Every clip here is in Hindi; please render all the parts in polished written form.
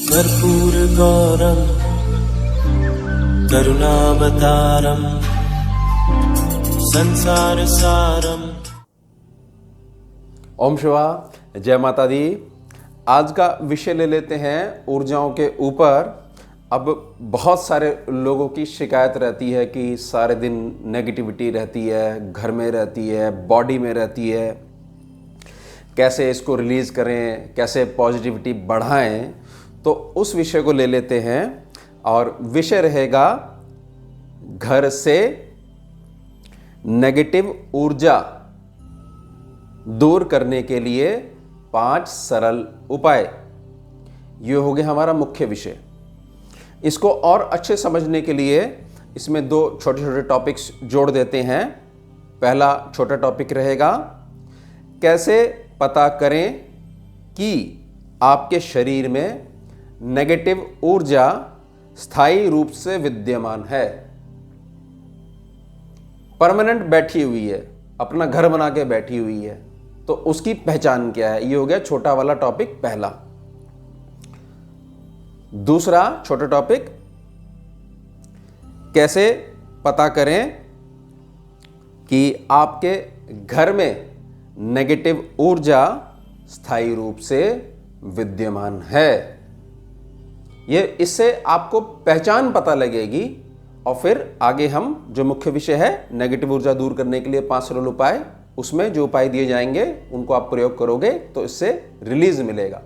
कर्पूरगौरं करुणावतारं संसारसारं। ओम शिवा, जय माता दी। आज का विषय ले लेते हैं ऊर्जाओं के ऊपर। अब बहुत सारे लोगों की शिकायत रहती है कि सारे दिन नेगेटिविटी रहती है, घर में रहती है, बॉडी में रहती है, कैसे इसको रिलीज़ करें, कैसे पॉजिटिविटी बढ़ाएं। तो उस विषय को ले लेते हैं और विषय रहेगा घर से नेगेटिव ऊर्जा दूर करने के लिए 5 सरल उपाय। ये हो गया हमारा मुख्य विषय। इसको और अच्छे समझने के लिए इसमें 2 छोटे छोटे टॉपिक्स जोड़ देते हैं। पहला छोटा टॉपिक रहेगा कैसे पता करें कि आपके शरीर में नेगेटिव ऊर्जा स्थायी रूप से विद्यमान है, परमानेंट बैठी हुई है, अपना घर बना के बैठी हुई है, तो उसकी पहचान क्या है। ये हो गया छोटा वाला टॉपिक पहला। दूसरा छोटा टॉपिक कैसे पता करें कि आपके घर में नेगेटिव ऊर्जा स्थायी रूप से विद्यमान है। ये इससे आपको पहचान पता लगेगी और फिर आगे हम जो मुख्य विषय है नेगेटिव ऊर्जा दूर करने के लिए 5 सरल उपाय, उसमें जो उपाय दिए जाएंगे उनको आप प्रयोग करोगे तो इससे रिलीज मिलेगा,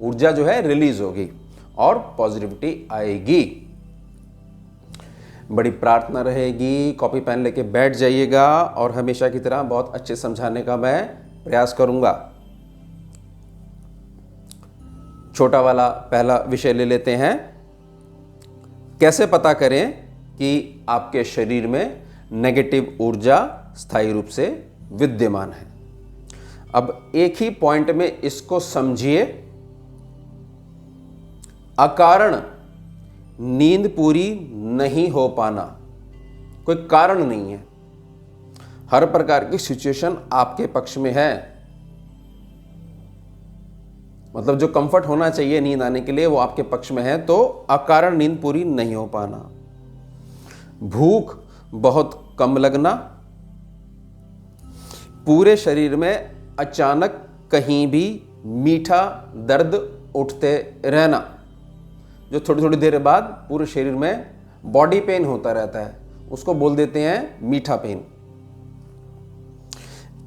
ऊर्जा जो है रिलीज होगी और पॉजिटिविटी आएगी। बड़ी प्रार्थना रहेगी, कॉपी पेन लेके बैठ जाइएगा और हमेशा की तरह बहुत अच्छे समझाने का मैं प्रयास करूंगा। छोटा वाला पहला विषय ले लेते हैं, कैसे पता करें कि आपके शरीर में नेगेटिव ऊर्जा स्थायी रूप से विद्यमान है। अब एक ही पॉइंट में इसको समझिए। अकारण नींद पूरी नहीं हो पाना कोई कारण नहीं है। हर प्रकार की सिचुएशन आपके पक्ष में है। मतलब जो कंफर्ट होना चाहिए नींद आने के लिए वो आपके पक्ष में है, तो अकारण नींद पूरी नहीं हो पाना, भूख बहुत कम लगना, पूरे शरीर में अचानक कहीं भी मीठा दर्द उठते रहना, जो थोड़ी थोड़ी देर बाद पूरे शरीर में बॉडी पेन होता रहता है, उसको बोल देते हैं मीठा पेन।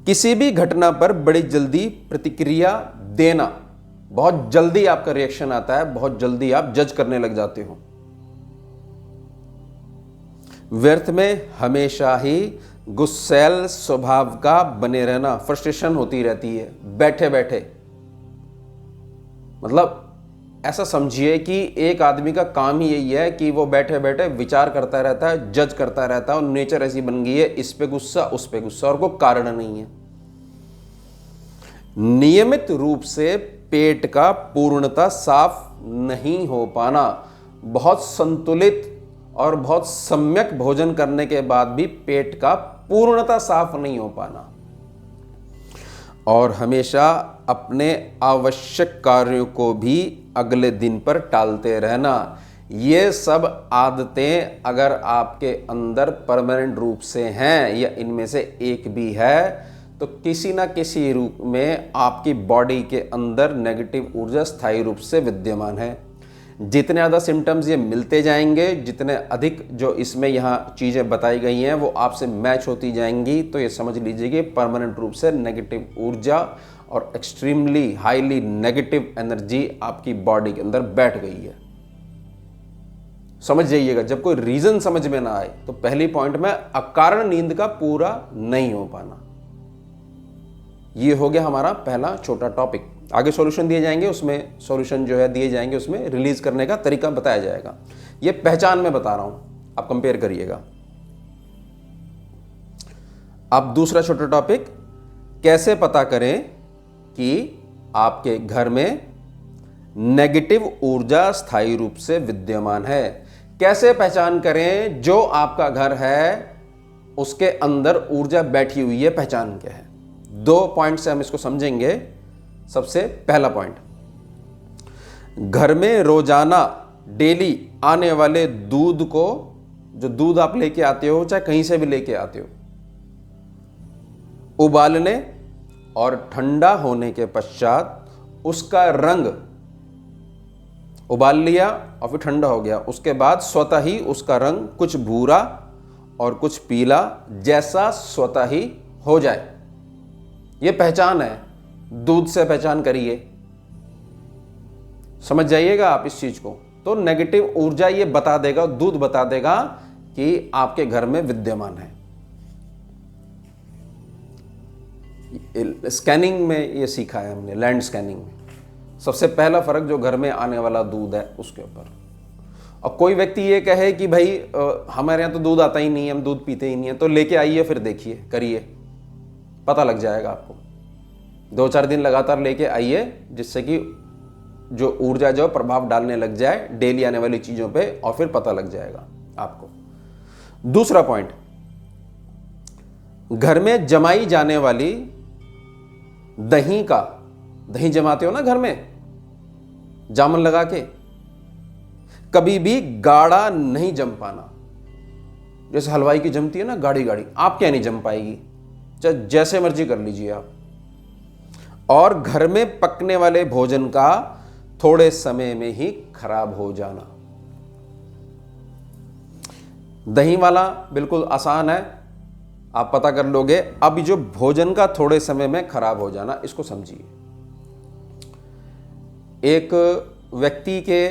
किसी भी घटना पर बड़ी जल्दी प्रतिक्रिया देना, बहुत जल्दी आपका रिएक्शन आता है, बहुत जल्दी आप जज करने लग जाते हो। व्यर्थ में हमेशा ही गुस्सैल स्वभाव का बने रहना, फ्रस्ट्रेशन होती रहती है बैठे बैठे। मतलब ऐसा समझिए कि एक आदमी का काम ही यही है कि वो बैठे बैठे विचार करता रहता है, जज करता रहता है, और नेचर ऐसी बन गई है, इस पे गुस्सा उस पे गुस्सा, और कोई कारण नहीं है। नियमित रूप से पेट का पूर्णता साफ नहीं हो पाना, बहुत संतुलित और बहुत सम्यक भोजन करने के बाद भी पेट का पूर्णता साफ नहीं हो पाना, और हमेशा अपने आवश्यक कार्यों को भी अगले दिन पर टालते रहना। ये सब आदतें अगर आपके अंदर परमानेंट रूप से हैं या इनमें से एक भी है, तो किसी ना किसी रूप में आपकी बॉडी के अंदर नेगेटिव ऊर्जा स्थायी रूप से विद्यमान है। जितने ज़्यादा सिम्टम्स ये मिलते जाएंगे, जितने अधिक जो इसमें यहाँ चीज़ें बताई गई हैं वो आपसे मैच होती जाएंगी, तो ये समझ लीजिए कि परमानेंट रूप से नेगेटिव ऊर्जा और एक्सट्रीमली हाईली नेगेटिव एनर्जी आपकी बॉडी के अंदर बैठ गई है। समझ जाइएगा, जब कोई रीज़न समझ में ना आए तो पहली पॉइंट में अकारण नींद का पूरा नहीं हो पाना। ये हो गया हमारा पहला छोटा टॉपिक। आगे सॉल्यूशन दिए जाएंगे, उसमें सॉल्यूशन जो है दिए जाएंगे, उसमें रिलीज करने का तरीका बताया जाएगा। ये पहचान में बता रहा हूं, आप कंपेयर करिएगा। अब दूसरा छोटा टॉपिक, कैसे पता करें कि आपके घर में नेगेटिव ऊर्जा स्थायी रूप से विद्यमान है। कैसे पहचान करें जो आपका घर है उसके अंदर ऊर्जा बैठी हुई है, पहचान क्या है। 2 पॉइंट से हम इसको समझेंगे। सबसे पहला पॉइंट, घर में रोजाना डेली आने वाले दूध को, जो दूध आप लेके आते हो चाहे कहीं से भी लेके आते हो, उबालने और ठंडा होने के पश्चात उसका रंग, उबाल लिया और फिर ठंडा हो गया, उसके बाद स्वतः ही उसका रंग कुछ भूरा और कुछ पीला जैसा स्वतः ही हो जाए। यह पहचान है, दूध से पहचान करिए, समझ जाइएगा आप इस चीज को। तो नेगेटिव ऊर्जा ये बता देगा, दूध बता देगा कि आपके घर में विद्यमान है। स्कैनिंग में ये सीखा है हमने, लैंड स्कैनिंग में सबसे पहला फर्क जो घर में आने वाला दूध है उसके ऊपर। और कोई व्यक्ति ये कहे कि भाई हमारे यहाँ तो दूध आता ही नहीं है, हम दूध पीते ही नहीं है, तो लेके आइए फिर देखिए, करिए, पता लग जाएगा आपको। 2-4 दिन लगातार लेके आइए, जिससे कि जो ऊर्जा जो प्रभाव डालने लग जाए डेली आने वाली चीजों पे, और फिर पता लग जाएगा आपको। दूसरा पॉइंट, घर में जमाई जाने वाली दही का, दही जमाते हो ना घर में जामन लगा के, कभी भी गाढ़ा नहीं जम पाना। जैसे हलवाई की जमती है ना गाढ़ी गाढ़ी, आप क्या नहीं जम पाएगी, चाहे जैसे मर्जी कर लीजिए आप। और घर में पकने वाले भोजन का थोड़े समय में ही खराब हो जाना। दही वाला बिल्कुल आसान है, आप पता कर लोगे। अब जो भोजन का थोड़े समय में खराब हो जाना, इसको समझिए। एक व्यक्ति के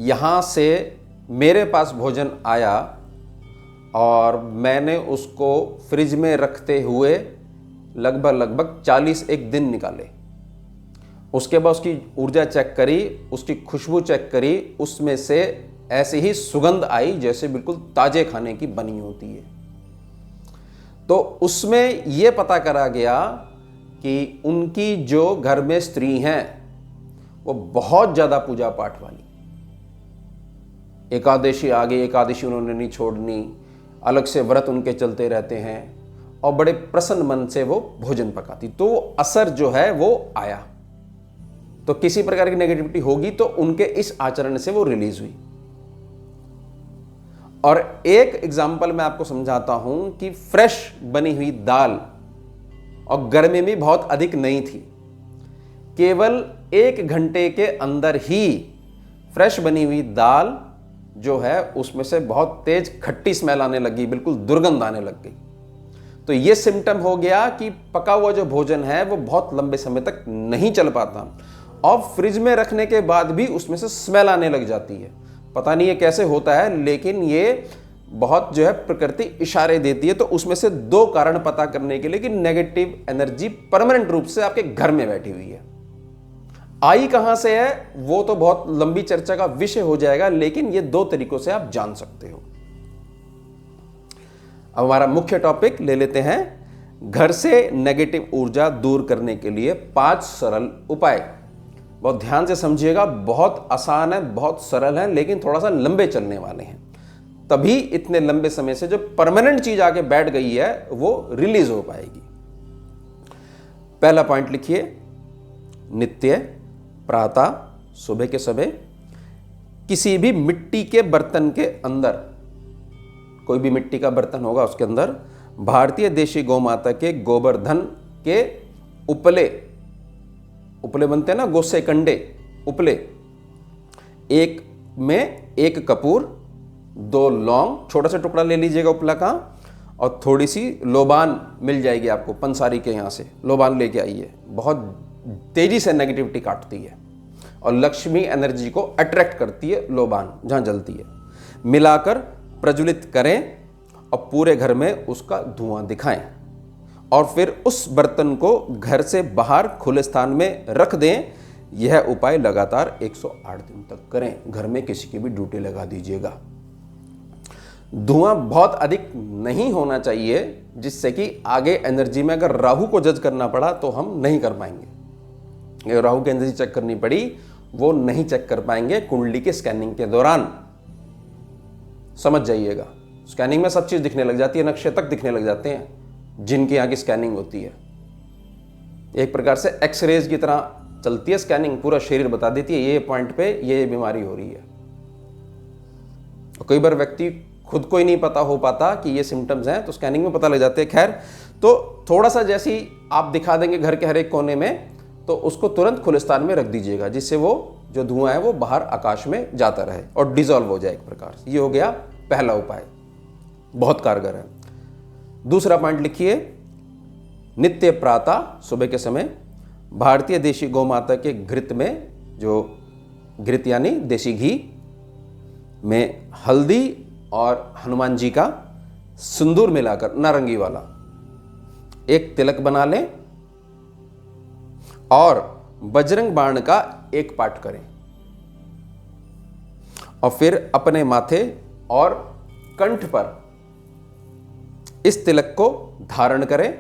यहां से मेरे पास भोजन आया और मैंने उसको फ्रिज में रखते हुए लगभग 41 दिन निकाले। उसके बाद उसकी ऊर्जा चेक करी, उसकी खुशबू चेक करी, उसमें से ऐसी ही सुगंध आई जैसे बिल्कुल ताजे खाने की बनी होती है। तो उसमें यह पता करा गया कि उनकी जो घर में स्त्री हैं वो बहुत ज्यादा पूजा पाठ वाली, एकादशी आ गई, एकादशी उन्होंने नहीं छोड़नी, अलग से व्रत उनके चलते रहते हैं और बड़े प्रसन्न मन से वो भोजन पकाती। तो वो असर जो है वो आया। तो किसी प्रकार की नेगेटिविटी होगी तो उनके इस आचरण से वो रिलीज हुई। और एक एग्जाम्पल मैं आपको समझाता हूं कि फ्रेश बनी हुई दाल, और गर्मी में बहुत अधिक नहीं थी, केवल 1 घंटे के अंदर ही फ्रेश बनी हुई दाल जो है उसमें से बहुत तेज खट्टी स्मेल आने लगी, बिल्कुल दुर्गंध आने लग गई। तो यह सिम्टम हो गया कि पका हुआ जो भोजन है वो बहुत लंबे समय तक नहीं चल पाता, और फ्रिज में रखने के बाद भी उसमें से स्मेल आने लग जाती है। पता नहीं ये कैसे होता है, लेकिन ये बहुत जो है प्रकृति इशारे देती है। तो उसमें से 2 कारण पता करने के लिए कि नेगेटिव एनर्जी परमानेंट रूप से आपके घर में बैठी हुई है। आई कहां से है वो तो बहुत लंबी चर्चा का विषय हो जाएगा, लेकिन ये 2 तरीकों से आप जान सकते हो। अब हमारा मुख्य टॉपिक ले लेते हैं, घर से नेगेटिव ऊर्जा दूर करने के लिए 5 सरल उपाय। बहुत ध्यान से समझिएगा, बहुत आसान है, बहुत सरल है, लेकिन थोड़ा सा लंबे चलने वाले हैं। तभी इतने लंबे समय से जो परमानेंट चीज आके बैठ गई है वो रिलीज हो पाएगी। पहला पॉइंट लिखिए, नित्य प्रातः सुबह के समय किसी भी मिट्टी के बर्तन के अंदर, कोई भी मिट्टी का बर्तन होगा उसके अंदर भारतीय देशी गौ माता के गोवर्धन के उपले बनते हैं ना, गोसे कंडे उपले, एक में 1 कपूर, 2 लौंग, छोटा सा टुकड़ा ले लीजिएगा उपला का, और थोड़ी सी लोबान मिल जाएगी आपको पंसारी के यहाँ से, लोबान लेके आइए। बहुत तेजी से नेगेटिविटी काटती है और लक्ष्मी एनर्जी को अट्रैक्ट करती है लोबान जहां जलती है। मिलाकर प्रज्वलित करें और पूरे घर में उसका धुआं दिखाएं, और फिर उस बर्तन को घर से बाहर खुले स्थान में रख दें। यह उपाय लगातार 108 दिन तक करें। घर में किसी की भी ड्यूटी लगा दीजिएगा। धुआं बहुत अधिक नहीं होना चाहिए, जिससे कि आगे एनर्जी में अगर राहु को जज करना पड़ा तो हम नहीं कर पाएंगे। राहु की एनर्जी चेक करनी पड़ी वो नहीं चेक कर पाएंगे कुंडली के स्कैनिंग के दौरान। समझ जाइएगा, स्कैनिंग में सब चीज दिखने लग जाती है, नक्शे तक दिखने लग जाते हैं जिनकी यहाँ की स्कैनिंग होती है। एक प्रकार से एक्सरेज की तरह चलती है स्कैनिंग, पूरा शरीर बता देती है ये पॉइंट पे ये बीमारी हो रही है। और कई बार व्यक्ति खुद को ही नहीं पता हो पाता कि ये सिम्टम्स हैं, तो स्कैनिंग में पता लग जाते हैं। खैर, तो थोड़ा सा जैसे ही आप दिखा देंगे घर के हर एक कोने में, तो उसको तुरंत खुले स्थान में रख दीजिएगा, जिससे वो जो धुआं है वो बाहर आकाश में जाता रहे और डिजॉल्व हो जाए एक प्रकार से। ये हो गया पहला उपाय, बहुत कारगर है। दूसरा पॉइंट लिखिए, नित्य प्रातः सुबह के समय भारतीय देशी गौ माता के घृत में, जो घृत यानी देसी घी में हल्दी और हनुमान जी का सिंदूर मिलाकर नारंगी वाला एक तिलक बना लें और बजरंग बाण का एक पाठ करें और फिर अपने माथे और कंठ पर इस तिलक को धारण करें।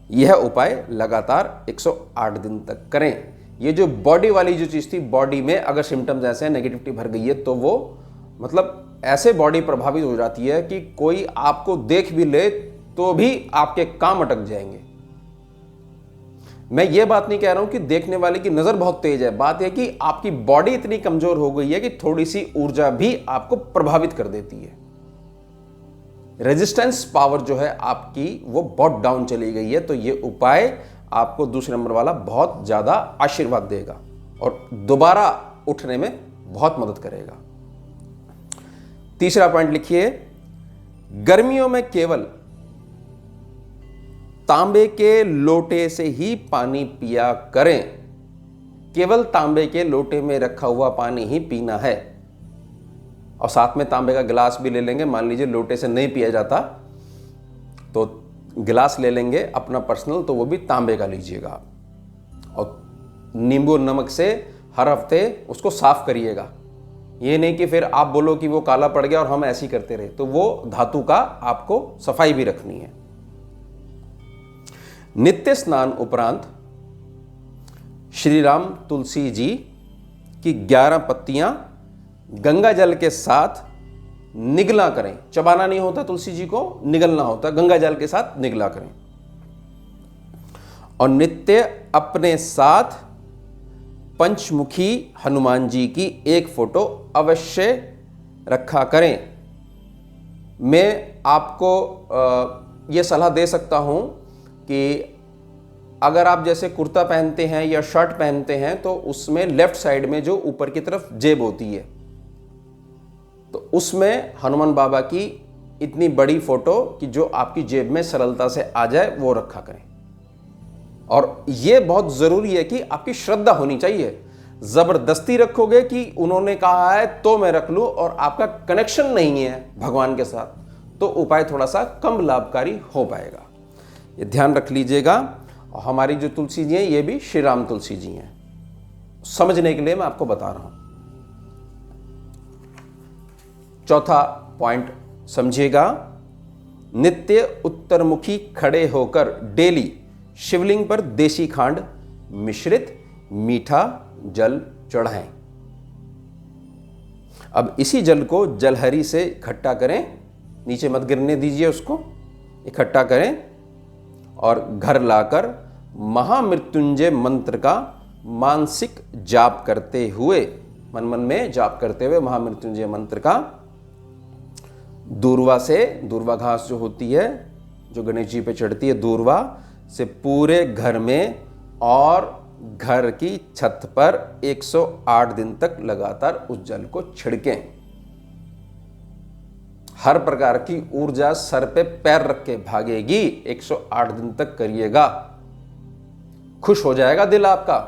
यह उपाय लगातार 108 दिन तक करें। ये जो बॉडी वाली जो चीज थी, बॉडी में अगर सिम्टम्स ऐसे हैं, नेगेटिविटी भर गई है, तो वो मतलब ऐसे बॉडी प्रभावित हो जाती है कि कोई आपको देख भी ले तो भी आपके काम अटक जाएंगे। मैं ये बात नहीं कह रहा हूं कि देखने वाले की नजर बहुत तेज है, बात यह कि आपकी बॉडी इतनी कमजोर हो गई है कि थोड़ी सी ऊर्जा भी आपको प्रभावित कर देती है। रेजिस्टेंस पावर जो है आपकी वो बहुत डाउन चली गई है। तो ये उपाय आपको दूसरे नंबर वाला बहुत ज्यादा आशीर्वाद देगा और दोबारा उठने में बहुत मदद करेगा। तीसरा पॉइंट लिखिए, गर्मियों में केवल तांबे के लोटे से ही पानी पिया करें। केवल तांबे के लोटे में रखा हुआ पानी ही पीना है और साथ में तांबे का गिलास भी ले लेंगे। मान लीजिए लोटे से नहीं पिया जाता तो गिलास ले लेंगे अपना पर्सनल, तो वो भी तांबे का लीजिएगा और नींबू नमक से हर हफ्ते उसको साफ करिएगा। ये नहीं कि फिर आप बोलो कि वो काला पड़ गया और हम ऐसे ही करते रहे, तो वो धातु का आपको सफाई भी रखनी है। नित्य स्नान उपरांत श्री राम तुलसी जी की 11 पत्तियां गंगा जल के साथ निगला करें। चबाना नहीं होता, तुलसी जी को निगलना होता, गंगा जल के साथ निगला करें। और नित्य अपने साथ पंचमुखी हनुमान जी की एक फोटो अवश्य रखा करें। मैं आपको यह सलाह दे सकता हूं कि अगर आप जैसे कुर्ता पहनते हैं या शर्ट पहनते हैं तो उसमें लेफ्ट साइड में जो ऊपर की तरफ जेब होती है, तो उसमें हनुमान बाबा की इतनी बड़ी फोटो कि जो आपकी जेब में सरलता से आ जाए वो रखा करें। और यह बहुत जरूरी है कि आपकी श्रद्धा होनी चाहिए। जबरदस्ती रखोगे कि उन्होंने कहा है तो मैं रख लूं और आपका कनेक्शन नहीं है भगवान के साथ, तो उपाय थोड़ा सा कम लाभकारी हो पाएगा। ये ध्यान रख लीजिएगा। और हमारी जो तुलसी जी हैं ये भी श्री राम तुलसी जी हैं, समझने के लिए मैं आपको बता रहा हूं। चौथा पॉइंट समझिएगा, नित्य उत्तरमुखी खड़े होकर डेली शिवलिंग पर देसी खांड मिश्रित मीठा जल चढ़ाएं। अब इसी जल को जलहरी से इकट्ठा करें, नीचे मत गिरने दीजिए, उसको इकट्ठा करें और घर लाकर महामृत्युंजय मंत्र का मानसिक जाप करते हुए, मन मन में जाप करते हुए महामृत्युंजय मंत्र का दूर्वा से, दूर्वा घास जो होती है जो गणेश जी पे चढ़ती है, दूर्वा से पूरे घर में और घर की छत पर 108 दिन तक लगातार उस जल को छिड़कें। हर प्रकार की ऊर्जा सर पे पैर रख के भागेगी। 108 दिन तक करिएगा, खुश हो जाएगा दिल आपका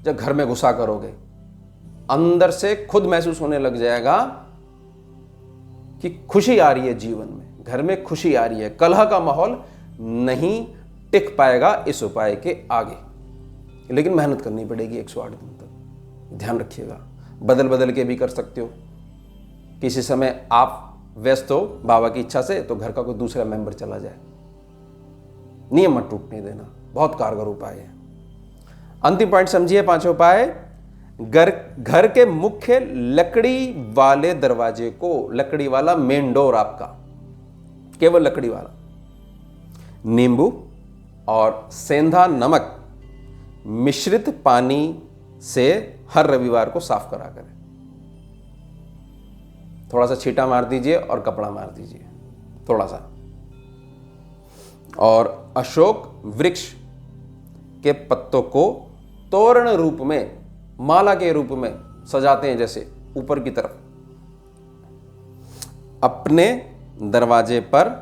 जब घर में घुसा करोगे। अंदर से खुद महसूस होने लग जाएगा कि खुशी आ रही है जीवन में, घर में खुशी आ रही है। कलह का माहौल नहीं टिक पाएगा इस उपाय के आगे, लेकिन मेहनत करनी पड़ेगी 108 दिन तक। ध्यान रखिएगा, बदल बदल के भी कर सकते हो। किसी समय आप व्यस्त हो बाबा की इच्छा से, तो घर का कोई दूसरा मेंबर चला जाए। नियम मत टूटने देना, बहुत कारगर उपाय है। अंतिम पॉइंट समझिए, पांचवा उपाय, घर के मुख्य लकड़ी वाले दरवाजे को, लकड़ी वाला मेन डोर आपका केवल लकड़ी वाला, नींबू और सेंधा नमक मिश्रित पानी से हर रविवार को साफ करा करें। थोड़ा सा छींटा मार दीजिए और कपड़ा मार दीजिए थोड़ा सा। और अशोक वृक्ष के पत्तों को तोरण रूप में, माला के रूप में सजाते हैं जैसे ऊपर की तरफ, अपने दरवाजे पर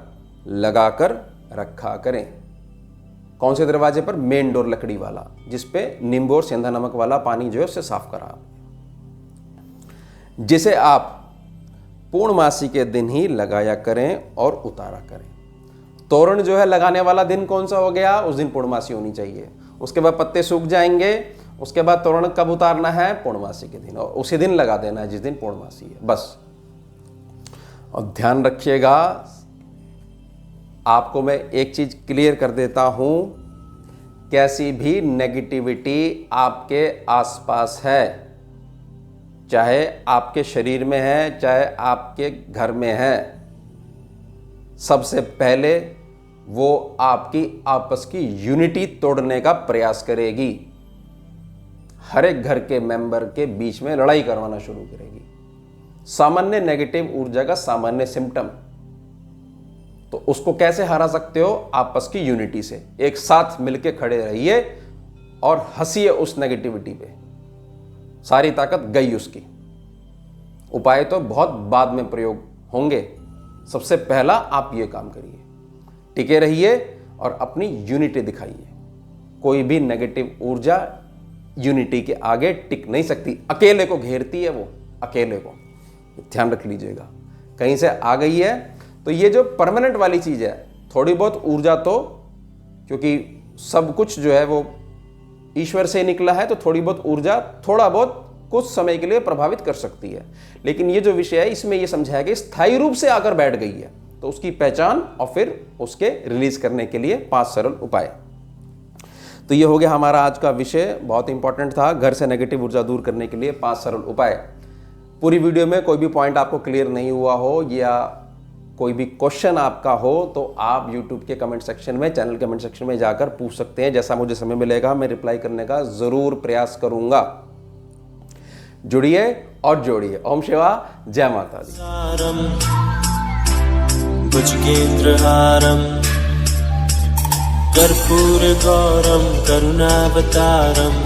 लगाकर रखा करें। कौन से दरवाजे पर? मेन डोर लकड़ी वाला, जिसपे नींबू और सेंधा नमक वाला पानी जो है उससे साफ करा, जिसे आप पूर्णमासी के दिन ही लगाया करें और उतारा करें। तोरण जो है लगाने वाला दिन कौन सा हो गया? उस दिन पूर्णमासी होनी चाहिए। उसके बाद पत्ते सूख जाएंगे, उसके बाद तोरण कब उतारना है? पूर्णमासी के दिन, और उसी दिन लगा देना है जिस दिन पूर्णमासी है, बस। और ध्यान रखिएगा, आपको मैं एक चीज क्लियर कर देता हूं, कैसी भी नेगेटिविटी आपके आसपास है, चाहे आपके शरीर में है, चाहे आपके घर में है, सबसे पहले वो आपकी आपस की यूनिटी तोड़ने का प्रयास करेगी। हर एक घर के मेंबर के बीच में लड़ाई करवाना शुरू करेगी। सामान्य नेगेटिव ऊर्जा का सामान्य सिम्टम, तो उसको कैसे हरा सकते हो? आपस की यूनिटी से। एक साथ मिलके खड़े रहिए और हंसिए उस नेगेटिविटी पे, सारी ताकत गई उसकी। उपाय तो बहुत बाद में प्रयोग होंगे, सबसे पहला आप ये काम करिए, टिके रहिए और अपनी यूनिटी दिखाइए। कोई भी नेगेटिव ऊर्जा यूनिटी के आगे टिक नहीं सकती, अकेले को घेरती है वो, अकेले को। ध्यान रख लीजिएगा, कहीं से आ गई है तो ये जो परमानेंट वाली चीज है, थोड़ी बहुत ऊर्जा तो, क्योंकि सब कुछ जो है वो ईश्वर से निकला है, तो थोड़ी बहुत ऊर्जा थोड़ा बहुत कुछ समय के लिए प्रभावित कर सकती है। लेकिन ये जो विषय है इसमें ये समझाया गया स्थायी रूप से आकर बैठ गई है, तो उसकी पहचान और फिर उसके रिलीज करने के लिए 5 सरल उपाय। तो ये हो गया हमारा आज का विषय, बहुत इंपॉर्टेंट था। घर से नेगेटिव ऊर्जा दूर करने के लिए 5 सरल उपाय। पूरी वीडियो में कोई भी पॉइंट आपको क्लियर नहीं हुआ हो या कोई भी क्वेश्चन आपका हो तो आप YouTube के कमेंट सेक्शन में, चैनल कमेंट सेक्शन में जाकर पूछ सकते हैं। जैसा मुझे समय मिलेगा मैं रिप्लाई करने का जरूर प्रयास करूंगा। जुड़िए और जोड़िए। ओम शिवा, जय माता दी। सारम भुजगेन्द्रहारम कर्पूर गौरम करुणावतारम